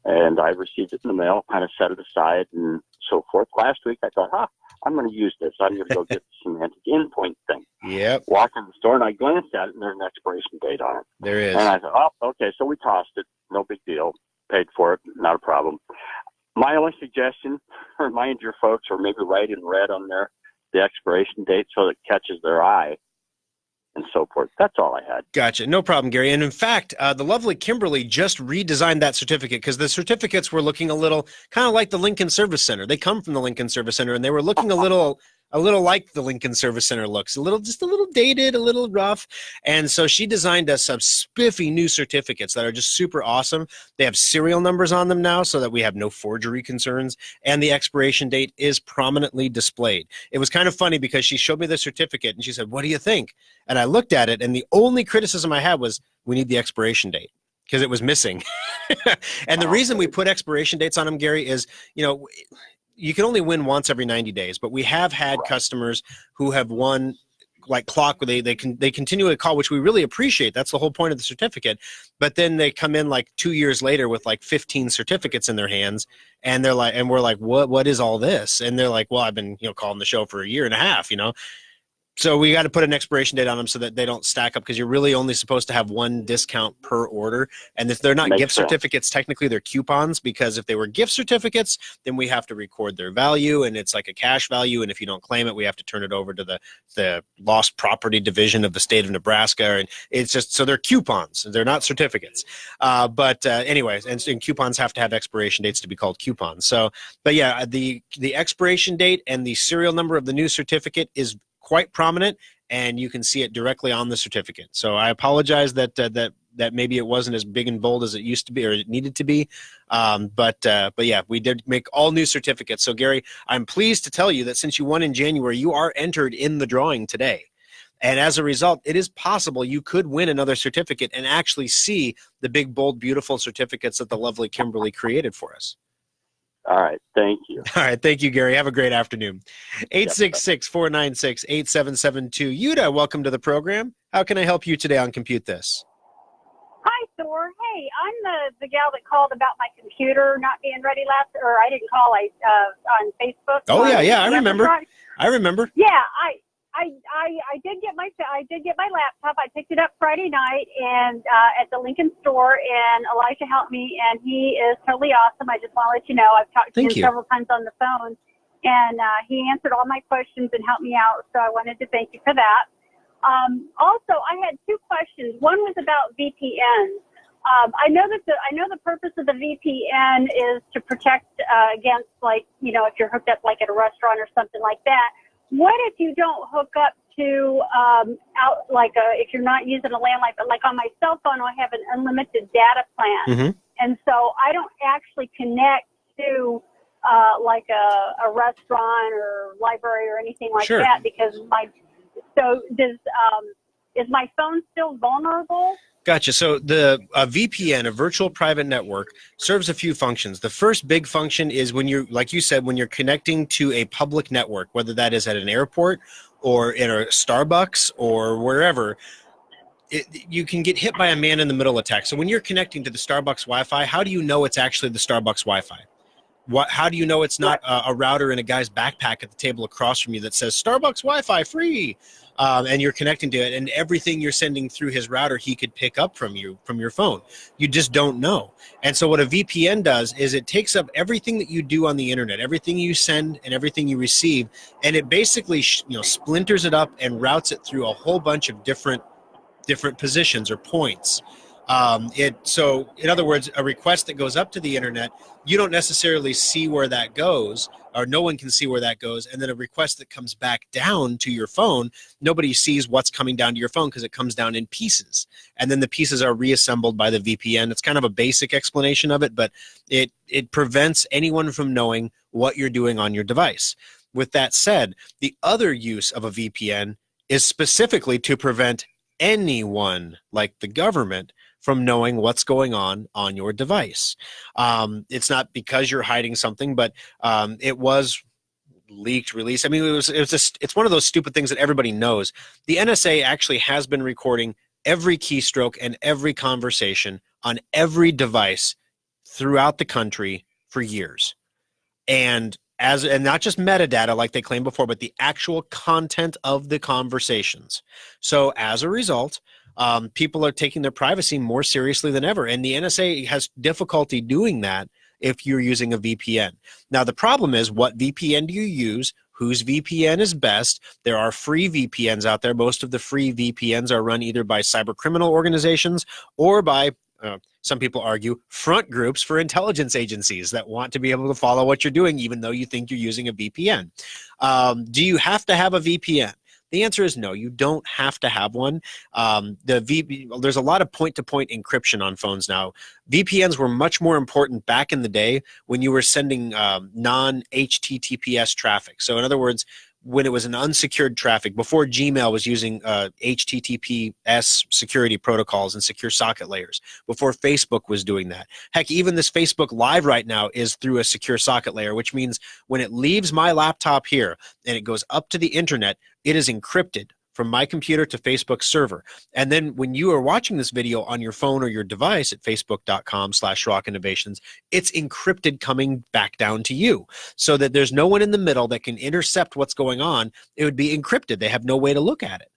And I received it in the mail, kind of set it aside and so forth. Last week, I thought, I'm going to use this. I'm going to go get the semantic endpoint thing. Yep. Walked in the store, and I glanced at it, and there's an expiration date on it. There is. And I thought, okay, so we tossed it. No big deal. Paid for it. Not a problem. My only suggestion, remind your folks, or maybe write in red on there, the expiration date so it catches their eye. And so forth. That's all I had. Gotcha. No problem, Gary. And in fact, the lovely Kimberly just redesigned that certificate because the certificates were looking a little kind of like the Lincoln Service Center. They come from the Lincoln Service Center, and they were looking a little like the Lincoln Service Center looks. Just a little dated, a little rough. And so she designed us some spiffy new certificates that are just super awesome. They have serial numbers on them now so that we have no forgery concerns. And the expiration date is prominently displayed. It was kind of funny because she showed me the certificate and she said, "What do you think?" And I looked at it, and the only criticism I had was, we need the expiration date, because it was missing. And the reason we put expiration dates on them, Gary, is, you know, you can only win once every 90 days, but we have had customers who have won like clock, where they continually call, which we really appreciate. That's the whole point of the certificate. But then they come in like 2 years later with like 15 certificates in their hands, and they're like, and we're like, what is all this? And they're like, well, I've been, you know, calling the show for a year and a half, you know. So we got to put an expiration date on them so that they don't stack up, because you're really only supposed to have one discount per order. And if they're not gift certificates, technically they're coupons, because if they were gift certificates, then we have to record their value, and it's like a cash value. And if you don't claim it, we have to turn it over to the lost property division of the state of Nebraska. And it's just, so they're coupons. They're not certificates. But anyways, and coupons have to have expiration dates to be called coupons. So, but yeah, the expiration date and the serial number of the new certificate is quite prominent, and you can see it directly on the certificate. So I apologize that maybe it wasn't as big and bold as it used to be, or it needed to be. But yeah, we did make all new certificates. So Gary, I'm pleased to tell you that since you won in January, you are entered in the drawing today. And as a result, it is possible you could win another certificate and actually see the big, bold, beautiful certificates that the lovely Kimberly created for us. All right. Thank you. All right. Thank you, Gary. Have a great afternoon. 866-496-8772. Yuda, welcome to the program. How can I help you today on Compute This? Hi, Thor. Hey, I'm the gal that called about my computer not being ready I didn't call, on Facebook. Oh, yeah, I remember. I remember. Yeah, I did get my laptop. I picked it up Friday night and at the Lincoln store, and Elijah helped me, and he is totally awesome. I just want to let you know I've talked to him several times on the phone, and he answered all my questions and helped me out. So I wanted to thank you for that. Also, I had two questions. One was about VPNs. I know the purpose of the VPN is to protect against, like, you know, if you're hooked up like at a restaurant or something like that. What if you don't hook up to if you're not using a landline, but like on my cell phone, I have an unlimited data plan, and so I don't actually connect to like a restaurant or library or anything like that because is my phone still vulnerable? Gotcha. So the VPN, a virtual private network, serves a few functions. The first big function is when you're, like you said, when you're connecting to a public network, whether that is at an airport or in a Starbucks or wherever, you can get hit by a man-in-the-middle attack. So when you're connecting to the Starbucks Wi-Fi, how do you know it's actually the Starbucks Wi-Fi? How do you know it's not a router in a guy's backpack at the table across from you that says Starbucks Wi-Fi free, and you're connecting to it, and everything you're sending through his router he could pick up from your phone? You just don't know. And so what a VPN does is it takes up everything that you do on the internet, everything you send and everything you receive, and it basically splinters it up and routes it through a whole bunch of different positions or points. So in other words, a request that goes up to the internet, you don't necessarily see where that goes, or no one can see where that goes. And then a request that comes back down to your phone, nobody sees what's coming down to your phone because it comes down in pieces. And then the pieces are reassembled by the VPN. It's kind of a basic explanation of it, but it prevents anyone from knowing what you're doing on your device. With that said, the other use of a VPN is specifically to prevent anyone, like the government, from knowing what's going on your device. It's not because you're hiding something, but it was leaked, released. I mean, it's one of those stupid things that everybody knows. The NSA actually has been recording every keystroke and every conversation on every device throughout the country for years. And not just metadata like they claimed before, but the actual content of the conversations. So as a result, people are taking their privacy more seriously than ever. And the NSA has difficulty doing that if you're using a VPN. Now, the problem is, what VPN do you use? Whose VPN is best? There are free VPNs out there. Most of the free VPNs are run either by cyber criminal organizations or by, some people argue, front groups for intelligence agencies that want to be able to follow what you're doing, even though you think you're using a VPN. Do you have to have a VPN? The answer is no, you don't have to have one. There's a lot of point-to-point encryption on phones now. VPNs were much more important back in the day when you were sending non-HTTPS traffic. So in other words, when it was an unsecured traffic, before Gmail was using HTTPS security protocols and secure socket layers, before Facebook was doing that. Heck, even this Facebook Live right now is through a secure socket layer, which means when it leaves my laptop here and it goes up to the internet, it is encrypted from my computer to Facebook's server. And then when you are watching this video on your phone or your device at facebook.com/SchrockInnovations, it's encrypted coming back down to you so that there's no one in the middle that can intercept what's going on. It would be encrypted. They have no way to look at it.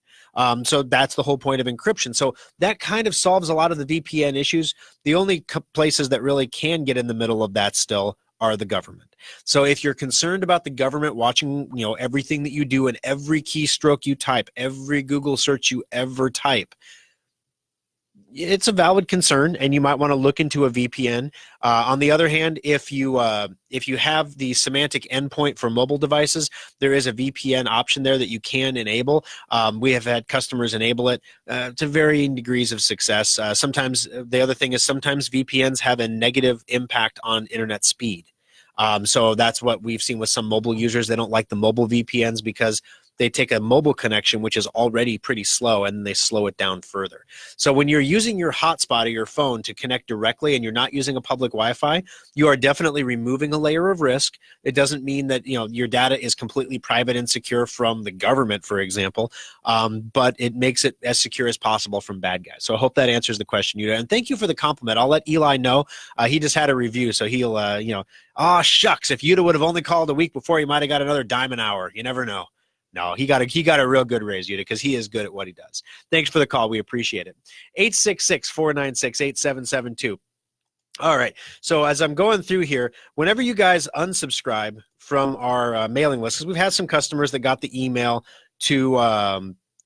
So that's the whole point of encryption. So that kind of solves a lot of the VPN issues. The only places that really can get in the middle of that still are the government. So if you're concerned about the government watching, everything that you do and every keystroke you type, every Google search you ever type, it's a valid concern, and you might want to look into a VPN. On the other hand, if you have the semantic endpoint for mobile devices, there is a VPN option there that you can enable. We have had customers enable it to varying degrees of success. Sometimes the other thing is sometimes VPNs have a negative impact on internet speed. So that's what we've seen with some mobile users. They don't like the mobile VPNs because they take a mobile connection, which is already pretty slow, and they slow it down further. So when you're using your hotspot of your phone to connect directly and you're not using a public Wi-Fi, you are definitely removing a layer of risk. It doesn't mean that your data is completely private and secure from the government, for example, but it makes it as secure as possible from bad guys. So I hope that answers the question, Yuta. And thank you for the compliment. I'll let Eli know. He just had a review, so he'll, oh, shucks, if Yuta would have only called a week before, he might have got another dime an hour. You never know. No, he got a real good raise, Yuta, because he is good at what he does. Thanks for the call. We appreciate it. 866-496-8772. All right. So as I'm going through here, whenever you guys unsubscribe from our mailing list, because we've had some customers that got the email to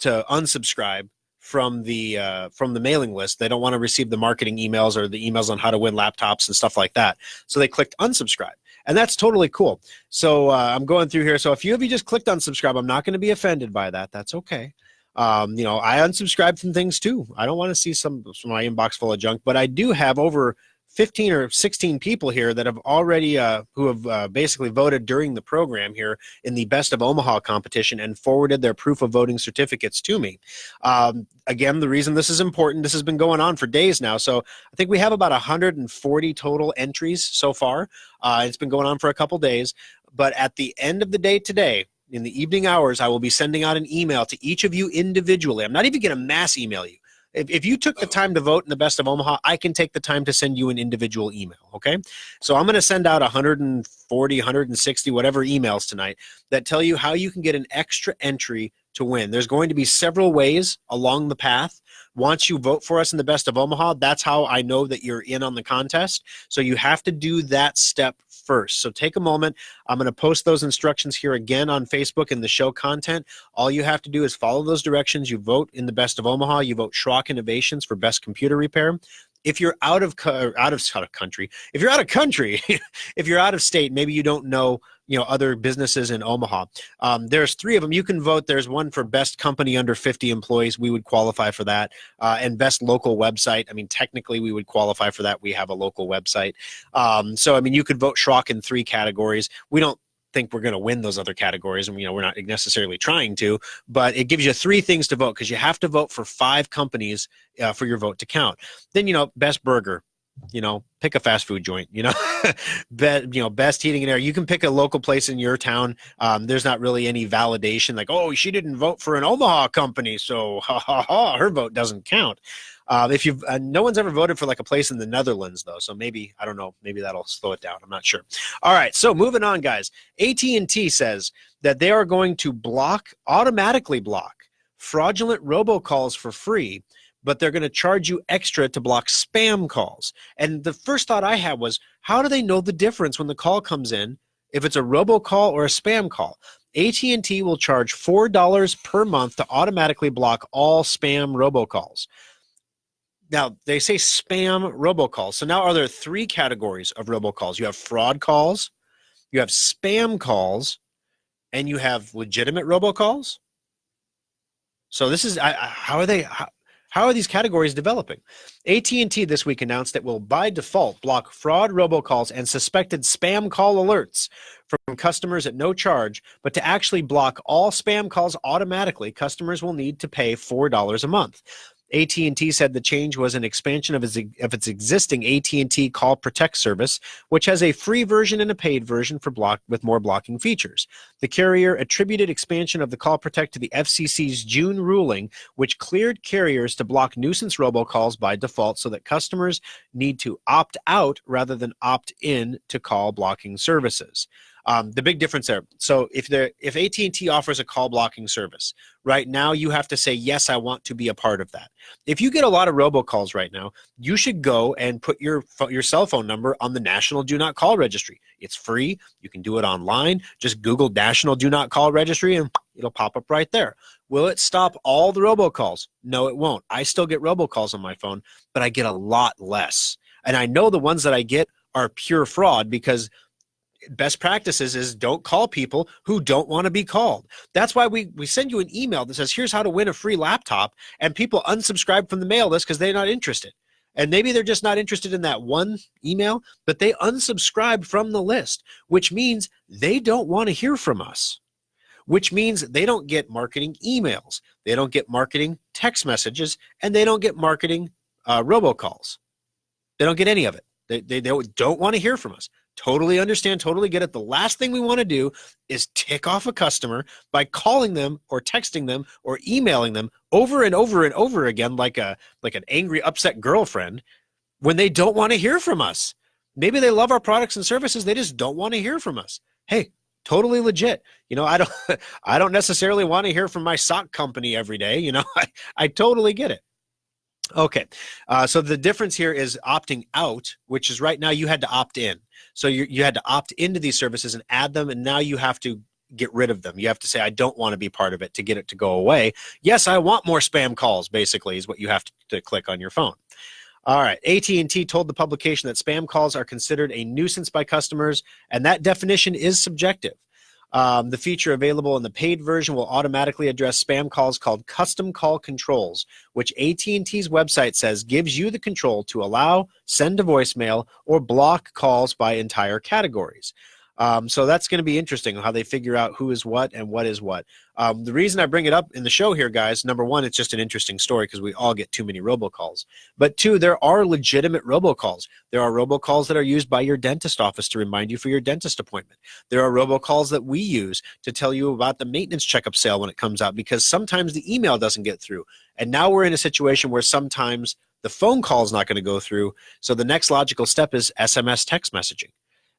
unsubscribe from the mailing list. They don't want to receive the marketing emails or the emails on how to win laptops and stuff like that. So they clicked unsubscribe. And that's totally cool. So I'm going through here. So if you just clicked unsubscribe, I'm not going to be offended by that. That's okay. I unsubscribe from things too. I don't want to see some my inbox full of junk, but I do have over 15 or 16 people here that have already who have basically voted during the program here in the Best of Omaha competition and forwarded their proof of voting certificates to me. Again, the reason this is important, this has been going on for days now. So I think we have about 140 total entries so far. It's been going on for a couple days. But at the end of the day today, in the evening hours, I will be sending out an email to each of you individually. I'm not even going to mass email you. If you took the time to vote in the Best of Omaha, I can take the time to send you an individual email, okay? So I'm going to send out 140, 160, whatever emails tonight that tell you how you can get an extra entry to win. There's going to be several ways along the path. Once you vote for us in the Best of Omaha, that's how I know that you're in on the contest. So you have to do that step first. So take a moment. I'm going to post those instructions here again on Facebook in the show content. All you have to do is follow those directions. You vote in the Best of Omaha. You vote Schrock Innovations for best computer repair. If you're out of country, if you're out of state, maybe you don't know other businesses in Omaha. There's 3 of them. You can vote. There's one for best company under 50 employees. We would qualify for that. And best local website. I mean, technically we would qualify for that. We have a local website. So, I mean, you could vote Schrock in 3 categories. We don't think we're going to win those other categories, and we're not necessarily trying to, but it gives you 3 things to vote because you have to vote for 5 companies for your vote to count. Then best burger, pick a fast food joint, best heating and air. You can pick a local place in your town. There's not really any validation like, oh, she didn't vote for an Omaha company, so her vote doesn't count. If you've no one's ever voted for like a place in the Netherlands though, so maybe I don't know, maybe that'll slow it down. I'm not sure. All right, so moving on, guys. AT&T says that they are going to automatically block fraudulent robocalls for free, but they're going to charge you extra to block spam calls. And the first thought I had was, how do they know the difference when the call comes in if it's a robocall or a spam call? AT&T will charge $4 per month to automatically block all spam robocalls. Now, they say spam robocalls. So now are there 3 categories of robocalls? You have fraud calls, you have spam calls, and you have legitimate robocalls? So this is, how are these categories developing? AT&T this week announced it will, by default, block fraud robocalls and suspected spam call alerts from customers at no charge, but to actually block all spam calls automatically, customers will need to pay $4 a month. AT&T said the change was an expansion of its existing AT&T Call Protect service, which has a free version and a paid version with more blocking features. The carrier attributed expansion of the Call Protect to the FCC's June ruling, which cleared carriers to block nuisance robocalls by default so that customers need to opt out rather than opt in to call blocking services. The big difference there. So if AT&T offers a call blocking service, right now you have to say, yes, I want to be a part of that. If you get a lot of robocalls right now, you should go and put your cell phone number on the National Do Not Call Registry. It's free. You can do it online. Just Google National Do Not Call Registry and it'll pop up right there. Will it stop all the robocalls? No, it won't. I still get robocalls on my phone, but I get a lot less. And I know the ones that I get are pure fraud because best practices is don't call people who don't want to be called. That's why we send you an email that says, here's how to win a free laptop, and people unsubscribe from the mail list because they're not interested. And maybe they're just not interested in that one email, but they unsubscribed from the list, which means they don't want to hear from us. which means they don't get marketing emails, they don't get marketing text messages, and they don't get marketing robocalls. They don't get any of it. They don't want to hear from us. Totally understand, totally get it. The last thing we want to do is tick off a customer by calling them or texting them or emailing them over and over and over again like an angry, upset girlfriend when they don't want to hear from us. Maybe they love our products and services, they just don't want to hear from us. Hey, totally legit. I don't necessarily want to hear from my sock company every day. I totally get it. Okay, so the difference here is opting out, which is right now you had to opt in. So you had to opt into these services and add them, and now you have to get rid of them. You have to say, I don't want to be part of it to get it to go away. Yes, I want more spam calls, basically, is what you have to click on your phone. All right, AT&T told the publication that spam calls are considered a nuisance by customers, and that definition is subjective. The feature available in the paid version will automatically address spam calls called custom call controls, which AT&T's website says gives you the control to allow, send to voicemail, or block calls by entire categories. So that's going to be interesting how they figure out who is what and what is what. The reason I bring it up in the show here, guys, number one, it's just an interesting story because we all get too many robocalls. But two, there are legitimate robocalls. There are robocalls that are used by your dentist office to remind you for your dentist appointment. There are robocalls that we use to tell you about the maintenance checkup sale when it comes out because sometimes the email doesn't get through. And now we're in a situation where sometimes the phone call is not going to go through. So the next logical step is SMS text messaging.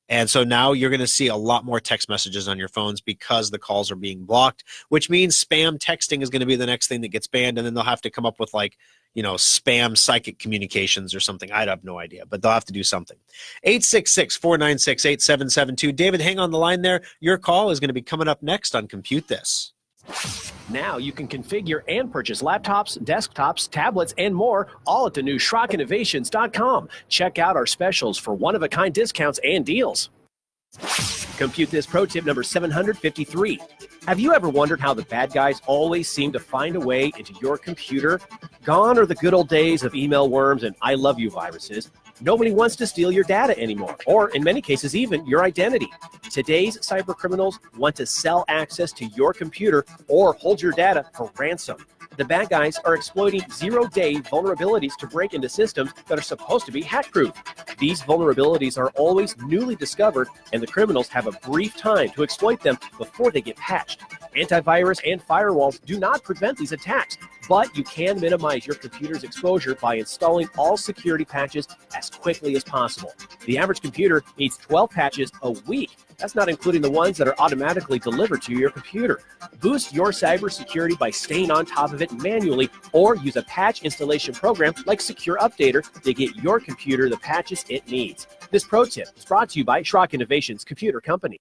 And so now you're going to see a lot more text messages on your phones because the calls are being blocked, which means spam texting is going to be the next thing that gets banned. And then they'll have to come up with spam psychic communications or something. I have no idea, but they'll have to do something. 866-496-8772. David, hang on the line there. Your call is going to be coming up next on Compute This. Now you can configure and purchase laptops, desktops, tablets, and more, all at the new SchrockInnovations.com. Check out our specials for one-of-a-kind discounts and deals. Compute This pro tip number 753. Have you ever wondered how the bad guys always seem to find a way into your computer? Gone are the good old days of email worms and I love you viruses. Nobody wants to steal your data anymore, or in many cases, even your identity. Today's cyber criminals want to sell access to your computer or hold your data for ransom. The bad guys are exploiting zero-day vulnerabilities to break into systems that are supposed to be hack-proof. These vulnerabilities are always newly discovered, and the criminals have a brief time to exploit them before they get patched. Antivirus and firewalls do not prevent these attacks, but you can minimize your computer's exposure by installing all security patches as quickly as possible. The average computer needs 12 patches a week. That's not including the ones that are automatically delivered to your computer. Boost your cybersecurity by staying on top of it manually or use a patch installation program like Secure Updater to get your computer the patches it needs. This pro tip is brought to you by Schrock Innovations Computer Company.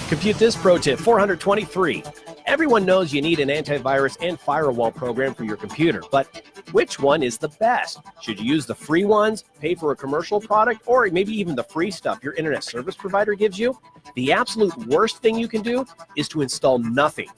Compute This pro tip 423. Everyone knows you need an antivirus and firewall program for your computer, but which one is the best? Should you use the free ones, pay for a commercial product, or maybe even the free stuff your internet service provider gives you? The absolute worst thing you can do is to install nothing.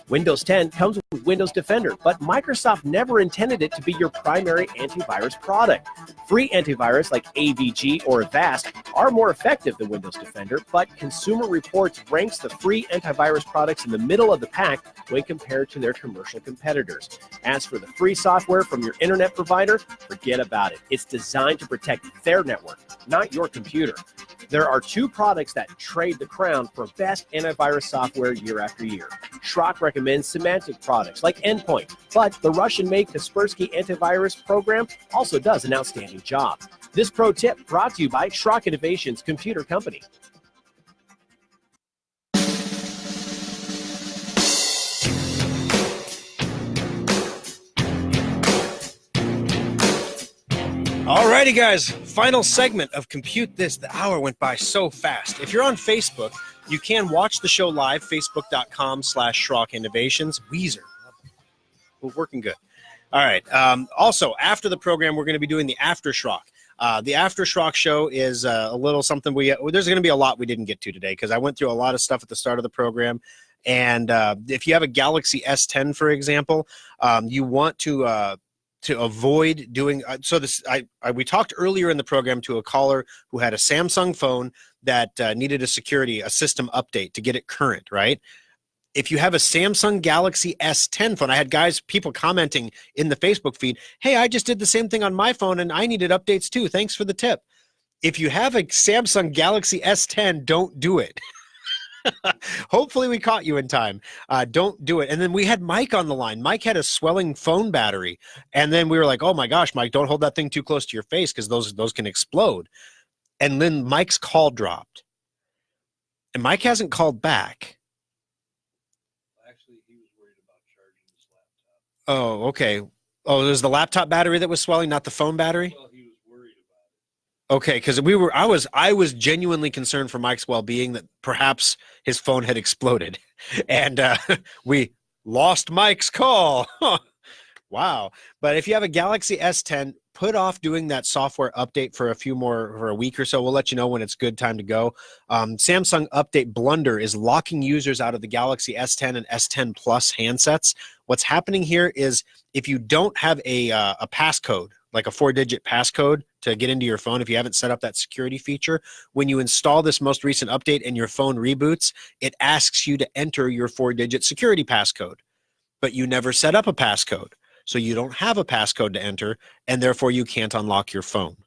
Windows 10 comes with Windows Defender, but Microsoft never intended it to be your primary antivirus product. Free antivirus like AVG or Avast are more effective than Windows Defender, but Consumer Reports ranks the free antivirus products in the middle of the pack when compared to their commercial competitors. As for the free software from your internet provider, forget about it. It's designed to protect their network, not your computer. There are two products that trade the crown for best antivirus software year after year. Schrock recommends Symantec products like Endpoint, but the Russian-made Kaspersky antivirus program also does an outstanding job. This pro tip brought to you by Schrock Innovations Computer Company. Alrighty, guys, final segment of Compute This. The hour went by so fast. If you're on Facebook, you can watch the show live, facebook.com/Schrock Innovations. Weezer. We're working good. All right. Also, after the program, we're going to be doing the After Schrock. The After Schrock show is a little something there's going to be a lot we didn't get to today because I went through a lot of stuff at the start of the program. And if you have a Galaxy S10, for example, you want to avoid doing we talked earlier in the program to a caller who had a Samsung phone that needed a system update to get it current, right? if you have a Samsung Galaxy S10 phone, I had people commenting in the Facebook feed, hey, I just did the same thing on my phone and I needed updates too. Thanks for the tip. If you have a Samsung Galaxy S10, don't do it. Hopefully we caught you in time. Don't do it. And then we had Mike on the line. Mike had a swelling phone battery. And then we were like, oh my gosh, Mike, don't hold that thing too close to your face because those can explode. And then Mike's call dropped. And Mike hasn't called back. Actually, he was worried about charging his laptop. Oh, okay. Oh, it was the laptop battery that was swelling, not the phone battery? Well, he was worried about it. Okay, because I was genuinely concerned for Mike's well-being that perhaps his phone had exploded, and we lost Mike's call. Wow! But if you have a Galaxy S10, put off doing that software update for a week or so. We'll let you know when it's good time to go. Samsung Update Blunder is locking users out of the Galaxy S10 and S10 Plus handsets. What's happening here is if you don't have a passcode, like a 4-digit passcode to get into your phone, if you haven't set up that security feature, when you install this most recent update and your phone reboots, it asks you to enter your 4-digit security passcode, but you never set up a passcode. So you don't have a passcode to enter, and therefore you can't unlock your phone.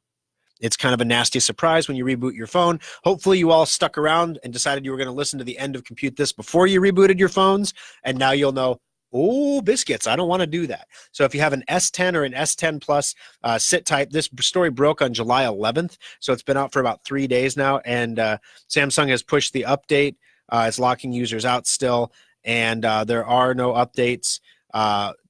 It's kind of a nasty surprise when you reboot your phone. Hopefully you all stuck around and decided you were going to listen to the end of Compute This before you rebooted your phones, and now you'll know, oh, biscuits, I don't want to do that. So if you have an S10 or an S10 Plus, sit tight. This story broke on July 11th, so it's been out for about 3 days now, and Samsung has pushed the update. It's locking users out still, and there are no updates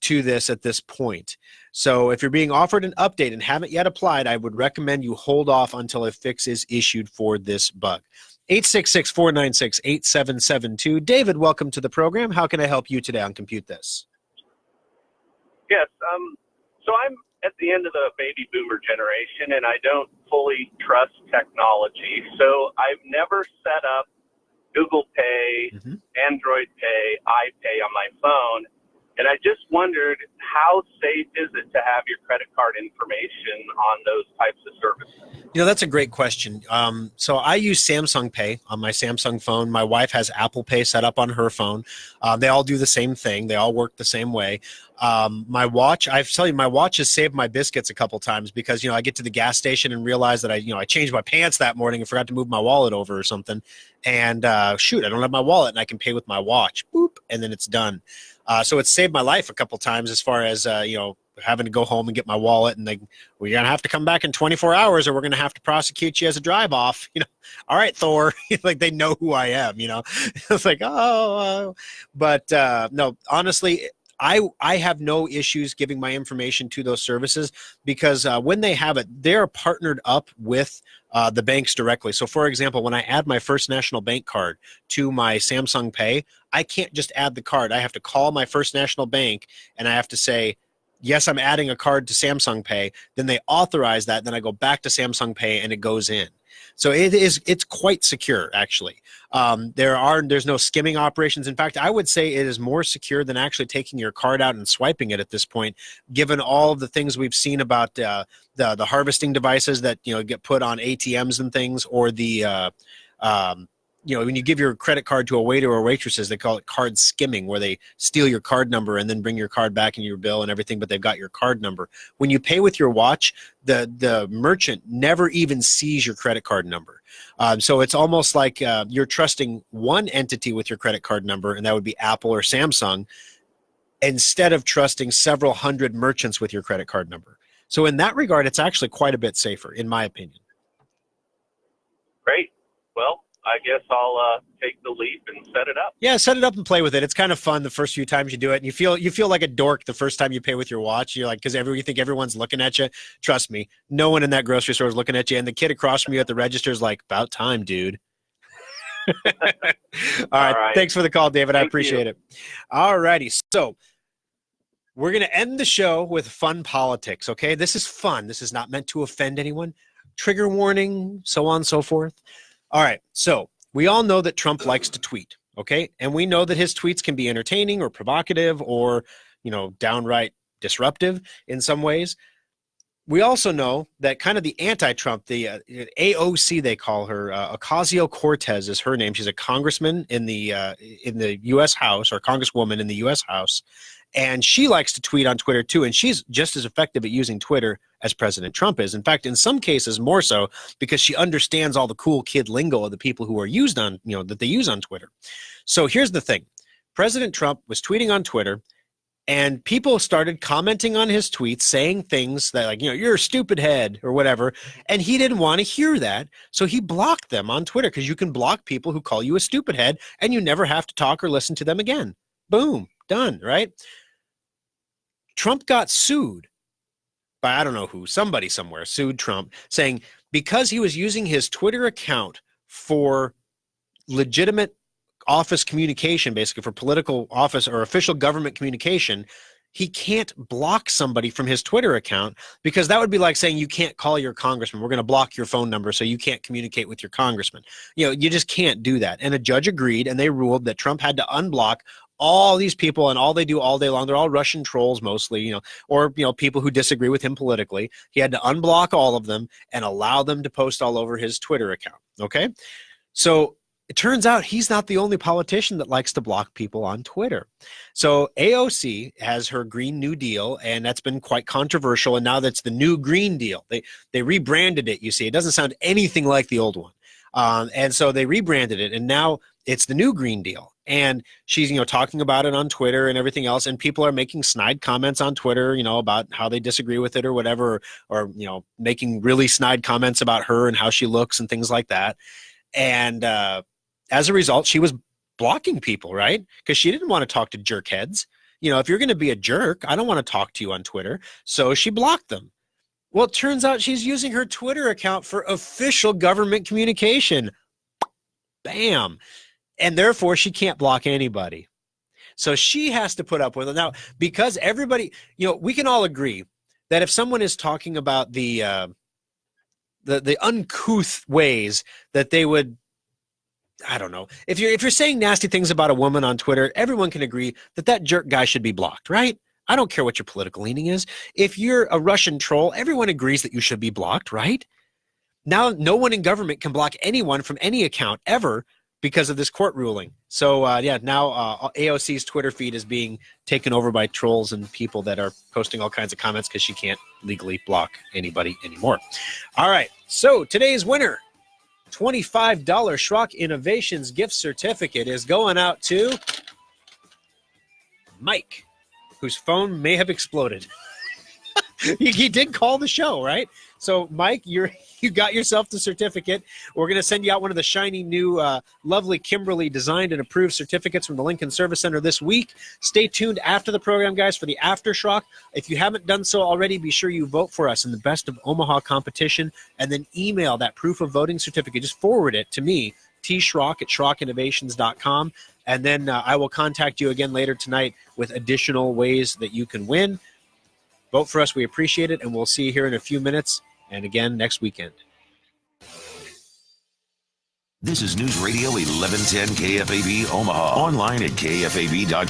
to this at this point. So if you're being offered an update and haven't yet applied, I would recommend you hold off until a fix is issued for this bug. 866-496-8772. David, welcome to the program. How can I help you today on Compute This? Yes. So I'm at the end of the baby boomer generation, and I don't fully trust technology. So I've never set up Google Pay, Android Pay, iPay on my phone. And I just wondered, how safe is it to have your credit card information on those types of services? You know, that's a great question. So I use Samsung Pay on my Samsung phone. My wife has Apple Pay set up on her phone. They all do the same thing. They all work the same way. My watch, I tell you, my watch has saved my biscuits a couple times because, you know, I get to the gas station and realize that I changed my pants that morning and forgot to move my wallet over or something. And shoot, I don't have my wallet and I can pay with my watch. Boop, and then it's done. So it's saved my life a couple times as far as, having to go home and get my wallet and we're going to have to come back in 24 hours or we're going to have to prosecute you as a drive off, all right, Thor, like they know who I am, it's like, but no, honestly, I have no issues giving my information to those services because when they have it, they're partnered up with the banks directly. So for example, when I add my First National Bank card to my Samsung Pay, I can't just add the card. I have to call my First National Bank and I have to say, yes, I'm adding a card to Samsung Pay. Then they authorize that. Then I go back to Samsung Pay and it goes in. So it's quite secure, actually. There's no skimming operations. In fact, I would say it is more secure than actually taking your card out and swiping it at this point, given all of the things we've seen about the harvesting devices that get put on ATMs and things, or the when you give your credit card to a waiter or waitresses, they call it card skimming, where they steal your card number and then bring your card back in your bill and everything, but they've got your card number. When you pay with your watch, the merchant never even sees your credit card number. So it's almost like you're trusting one entity with your credit card number, and that would be Apple or Samsung, instead of trusting several hundred merchants with your credit card number. So in that regard, it's actually quite a bit safer, in my opinion. Great. Well, I guess I'll take the leap and set it up. Yeah, set it up and play with it. It's kind of fun the first few times you do it. And you feel like a dork the first time you pay with your watch. You're like, because you think everyone's looking at you. Trust me, no one in that grocery store is looking at you. And the kid across from you at the register is like, about time, dude. All right. Thanks for the call, David. I appreciate it. All righty. So we're going to end the show with fun politics, okay? This is fun. This is not meant to offend anyone. Trigger warning, so on and so forth. All right, so we all know that Trump likes to tweet, okay? And we know that his tweets can be entertaining or provocative or, downright disruptive in some ways. we also know that kind of the anti-Trump, the AOC, they call her, Ocasio-Cortez is her name. She's a congressman in the U.S. House, or congresswoman in the U.S. House, and she likes to tweet on Twitter too, and she's just as effective at using Twitter as President Trump is. In fact, in some cases more so, because she understands all the cool kid lingo of the people who are used on, that they use on Twitter. So here's the thing. President Trump was tweeting on Twitter, and people started commenting on his tweets, saying things that, like, you're a stupid head or whatever. And he didn't want to hear that. So he blocked them on Twitter, because you can block people who call you a stupid head and you never have to talk or listen to them again. Boom, done, right? Trump got sued by, I don't know who, somebody somewhere sued Trump, saying because he was using his Twitter account for legitimate office communication, basically for political office or official government communication, he can't block somebody from his Twitter account, because that would be like saying you can't call your congressman. We're going to block your phone number so you can't communicate with your congressman. You just can't do that. And a judge agreed, and they ruled that Trump had to unblock all these people, and all they do all day long, they're all Russian trolls mostly, or people who disagree with him politically. He had to unblock all of them and allow them to post all over his Twitter account. Okay, so it turns out he's not the only politician that likes to block people on Twitter. So AOC has her Green New Deal, and that's been quite controversial. And now that's the new Green Deal. They rebranded it. You see, it doesn't sound anything like the old one. And so they rebranded it, and now it's the new Green Deal. And she's, talking about it on Twitter and everything else. And people are making snide comments on Twitter, about how they disagree with it or whatever, or making really snide comments about her and how she looks and things like that. And as a result, she was blocking people, right? Because she didn't want to talk to jerkheads. If you're going to be a jerk, I don't want to talk to you on Twitter. So she blocked them. Well, it turns out she's using her Twitter account for official government communication. Bam. And therefore, she can't block anybody. So she has to put up with it. Now, because everybody, we can all agree that if someone is talking about the uncouth ways that they would, I don't know, if you're saying nasty things about a woman on Twitter, everyone can agree that jerk guy should be blocked, right? I don't care what your political leaning is. If you're a Russian troll, everyone agrees that you should be blocked, right? Now, no one in government can block anyone from any account ever because of this court ruling. So, now AOC's Twitter feed is being taken over by trolls and people that are posting all kinds of comments because she can't legally block anybody anymore. All right, so today's winner, $25 Schrock Innovations gift certificate, is going out to Mike, whose phone may have exploded. He did call the show, right? So, Mike, you got yourself the certificate. We're going to send you out one of the shiny new, lovely Kimberly designed and approved certificates from the Lincoln Service Center this week. Stay tuned after the program, guys, for the After Schrock. If you haven't done so already, be sure you vote for us in the Best of Omaha competition, and then email that proof of voting certificate. Just forward it to me, tschrock@schrockinnovations.com, and then I will contact you again later tonight with additional ways that you can win. Vote for us. We appreciate it, and we'll see you here in a few minutes and again next weekend. This is News Radio 1110 KFAB Omaha. Online at KFAB.com.